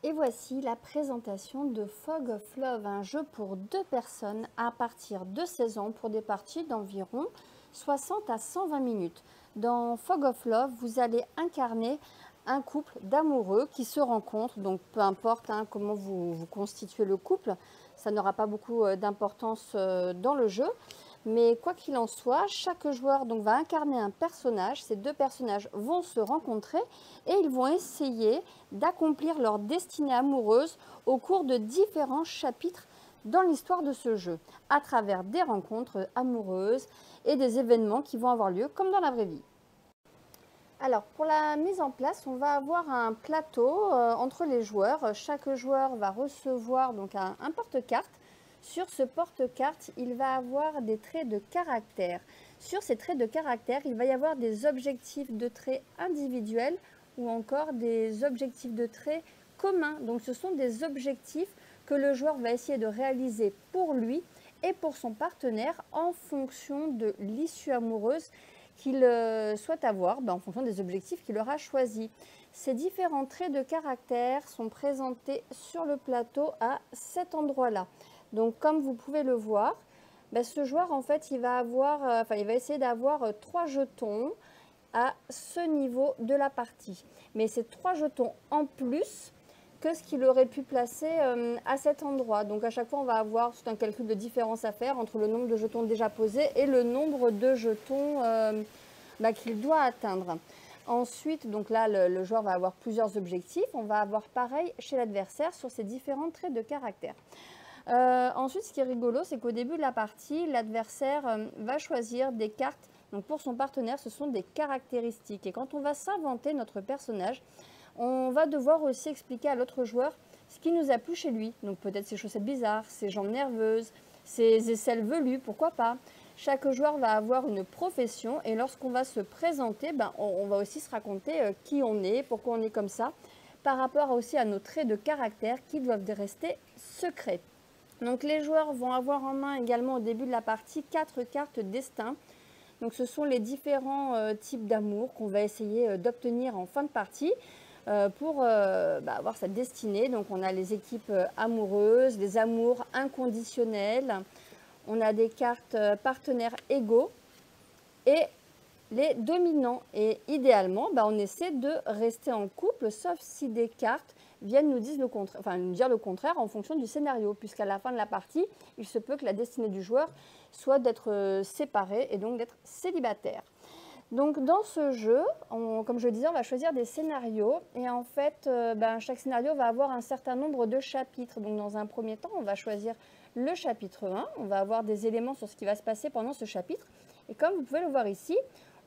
Et voici la présentation de Fog of Love, un jeu pour 2 personnes à partir de 16 ans pour des parties d'environ 60 à 120 minutes. Dans Fog of Love, vous allez incarner un couple d'amoureux qui se rencontrent, donc peu importe comment vous constituez le couple, ça n'aura pas beaucoup d'importance dans le jeu. Mais quoi qu'il en soit, chaque joueur donc, va incarner un personnage. Ces 2 personnages vont se rencontrer et ils vont essayer d'accomplir leur destinée amoureuse au cours de différents chapitres dans l'histoire de ce jeu, à travers des rencontres amoureuses et des événements qui vont avoir lieu comme dans la vraie vie. Alors, pour la mise en place, on va avoir un plateau entre les joueurs. Chaque joueur va recevoir donc un porte-carte. Sur ce porte-carte, il va avoir des traits de caractère. Sur ces traits de caractère, il va y avoir des objectifs de traits individuels ou encore des objectifs de traits communs. Donc, ce sont des objectifs que le joueur va essayer de réaliser pour lui et pour son partenaire en fonction de l'issue amoureuse qu'il souhaite avoir, en fonction des objectifs qu'il aura choisis. Ces différents traits de caractère sont présentés sur le plateau à cet endroit-là. Donc, comme vous pouvez le voir, ce joueur, en fait, il va essayer d'avoir 3 jetons à ce niveau de la partie. Mais c'est 3 jetons en plus que ce qu'il aurait pu placer à cet endroit. Donc, à chaque fois, on va avoir tout un calcul de différence à faire entre le nombre de jetons déjà posés et le nombre de jetons qu'il doit atteindre. Ensuite, donc là, le joueur va avoir plusieurs objectifs. On va avoir pareil chez l'adversaire sur ces différents traits de caractère. Ensuite, ce qui est rigolo, c'est qu'au début de la partie, l'adversaire va choisir des cartes. Donc pour son partenaire, ce sont des caractéristiques. Et quand on va s'inventer notre personnage, on va devoir aussi expliquer à l'autre joueur ce qui nous a plu chez lui. Donc peut-être ses chaussettes bizarres, ses jambes nerveuses, ses aisselles velues, pourquoi pas. Chaque joueur va avoir une profession et lorsqu'on va se présenter, on va aussi se raconter qui on est, pourquoi on est comme ça, par rapport aussi à nos traits de caractère qui doivent rester secrets. Donc les joueurs vont avoir en main également au début de la partie 4 cartes destin. Donc ce sont les différents types d'amour qu'on va essayer d'obtenir en fin de partie pour avoir sa destinée. Donc on a les équipes amoureuses, les amours inconditionnels, on a des cartes partenaires égaux et les dominants. Et idéalement, on essaie de rester en couple, sauf si des cartes viennent nous dire le contraire en fonction du scénario, puisqu'à la fin de la partie, il se peut que la destinée du joueur soit d'être séparé et donc d'être célibataire. Donc dans ce jeu, comme je le disais, on va choisir des scénarios et en fait, chaque scénario va avoir un certain nombre de chapitres. Donc dans un premier temps, on va choisir le chapitre 1, on va avoir des éléments sur ce qui va se passer pendant ce chapitre. Et comme vous pouvez le voir ici,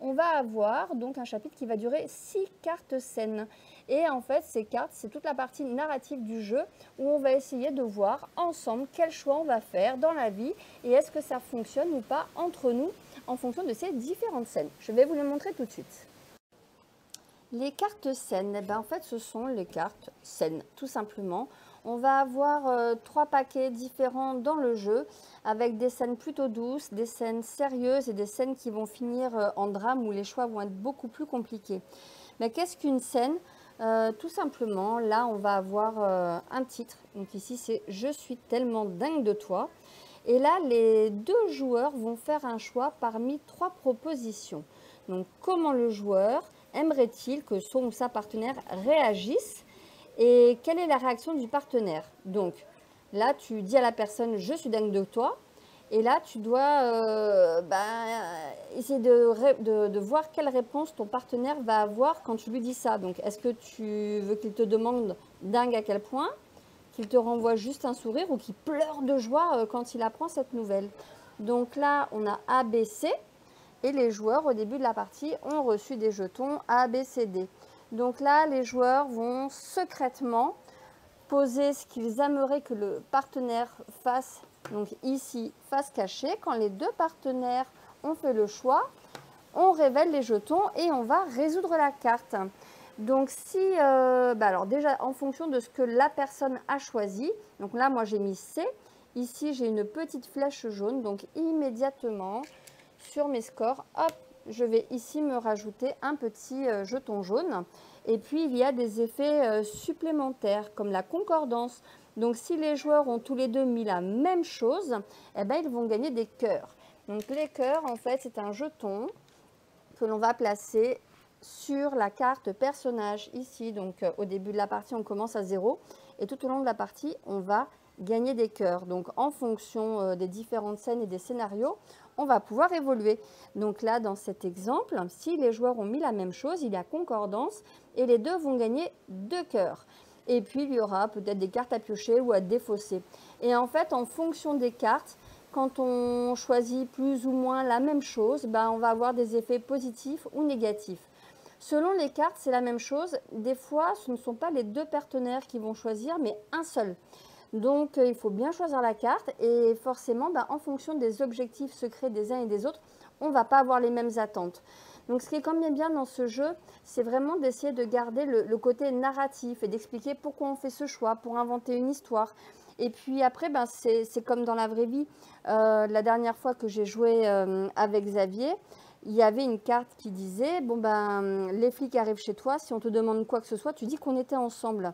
on va avoir donc un chapitre qui va durer 6 cartes scènes. Et en fait, ces cartes, c'est toute la partie narrative du jeu où on va essayer de voir ensemble quel choix on va faire dans la vie et est-ce que ça fonctionne ou pas entre nous en fonction de ces différentes scènes. Je vais vous les montrer tout de suite. Les cartes scènes, en fait, ce sont les cartes scènes, tout simplement. On va avoir 3 paquets différents dans le jeu, avec des scènes plutôt douces, des scènes sérieuses et des scènes qui vont finir en drame où les choix vont être beaucoup plus compliqués. Mais qu'est-ce qu'une scène? Tout simplement, là, on va avoir un titre. Donc ici, c'est « Je suis tellement dingue de toi ». Et là, les 2 joueurs vont faire un choix parmi 3 propositions. Donc, comment le joueur aimerait-il que son ou sa partenaire réagisse et quelle est la réaction du partenaire? Donc, là, tu dis à la personne « Je suis dingue de toi ». Et là, tu dois essayer de voir quelle réponse ton partenaire va avoir quand tu lui dis ça. Donc, est-ce que tu veux qu'il te demande dingue à quel point, qu'il te renvoie juste un sourire ou qu'il pleure de joie quand il apprend cette nouvelle? Donc là, on a A, B, C. Et les joueurs, au début de la partie, ont reçu des jetons A, B, C, D. Donc là, les joueurs vont secrètement poser ce qu'ils aimeraient que le partenaire fasse. Donc ici, face cachée, quand les 2 partenaires ont fait le choix, on révèle les jetons et on va résoudre la carte. Donc si, alors déjà en fonction de ce que la personne a choisi, donc là moi j'ai mis C, ici j'ai une petite flèche jaune, donc immédiatement sur mes scores, hop, je vais ici me rajouter un petit jeton jaune. Et puis, il y a des effets supplémentaires comme la concordance. Donc, si les joueurs ont tous les deux mis la même chose, eh ben, ils vont gagner des cœurs. Donc, les cœurs, en fait, c'est un jeton que l'on va placer sur la carte personnage ici. Donc, au début de la partie, on commence à 0. Et tout au long de la partie, on va gagner des cœurs. Donc, en fonction des différentes scènes et des scénarios, on va pouvoir évoluer. Donc là, dans cet exemple, si les joueurs ont mis la même chose, il y a concordance et les deux vont gagner 2 cœurs. Et puis, il y aura peut-être des cartes à piocher ou à défausser. Et en fait, en fonction des cartes, quand on choisit plus ou moins la même chose, ben, on va avoir des effets positifs ou négatifs. Selon les cartes, c'est la même chose. Des fois, ce ne sont pas les deux partenaires qui vont choisir, mais un seul. Donc, il faut bien choisir la carte et forcément, en fonction des objectifs secrets des uns et des autres, on ne va pas avoir les mêmes attentes. Donc, ce qui est quand même bien dans ce jeu, c'est vraiment d'essayer de garder le côté narratif et d'expliquer pourquoi on fait ce choix, pour inventer une histoire. Et puis après, c'est comme dans la vraie vie. La dernière fois que j'ai joué avec Xavier, il y avait une carte qui disait, les flics arrivent chez toi, si on te demande quoi que ce soit, tu dis qu'on était ensemble.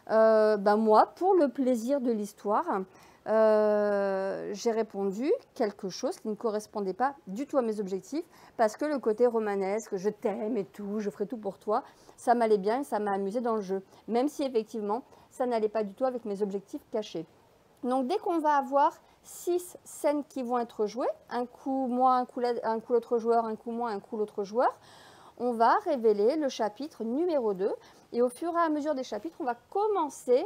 Moi, pour le plaisir de l'histoire, j'ai répondu quelque chose qui ne correspondait pas du tout à mes objectifs parce que le côté romanesque, je t'aime et tout, je ferai tout pour toi, ça m'allait bien et ça m'a amusé dans le jeu, même si effectivement, ça n'allait pas du tout avec mes objectifs cachés. Donc, dès qu'on va avoir 6 scènes qui vont être jouées, un coup moi, un coup l'autre joueur, un coup moi, un coup l'autre joueur, on va révéler le chapitre numéro 2 et au fur et à mesure des chapitres, on va commencer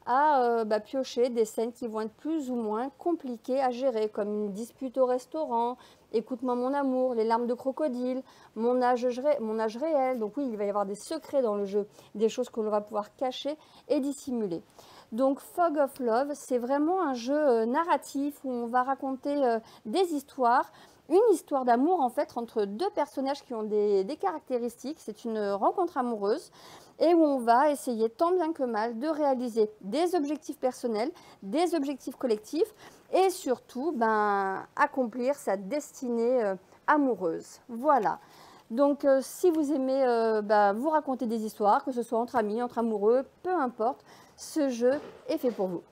à piocher des scènes qui vont être plus ou moins compliquées à gérer, comme une dispute au restaurant, écoute-moi mon amour, les larmes de crocodile, mon âge réel. Donc oui, il va y avoir des secrets dans le jeu, des choses que l'on va pouvoir cacher et dissimuler. Donc Fog of Love, c'est vraiment un jeu narratif où on va raconter des histoires, une histoire d'amour en fait entre deux personnages qui ont des caractéristiques. C'est une rencontre amoureuse et où on va essayer tant bien que mal de réaliser des objectifs personnels, des objectifs collectifs et surtout accomplir sa destinée amoureuse. Voilà. Donc si vous aimez vous raconter des histoires, que ce soit entre amis, entre amoureux, peu importe, ce jeu est fait pour vous.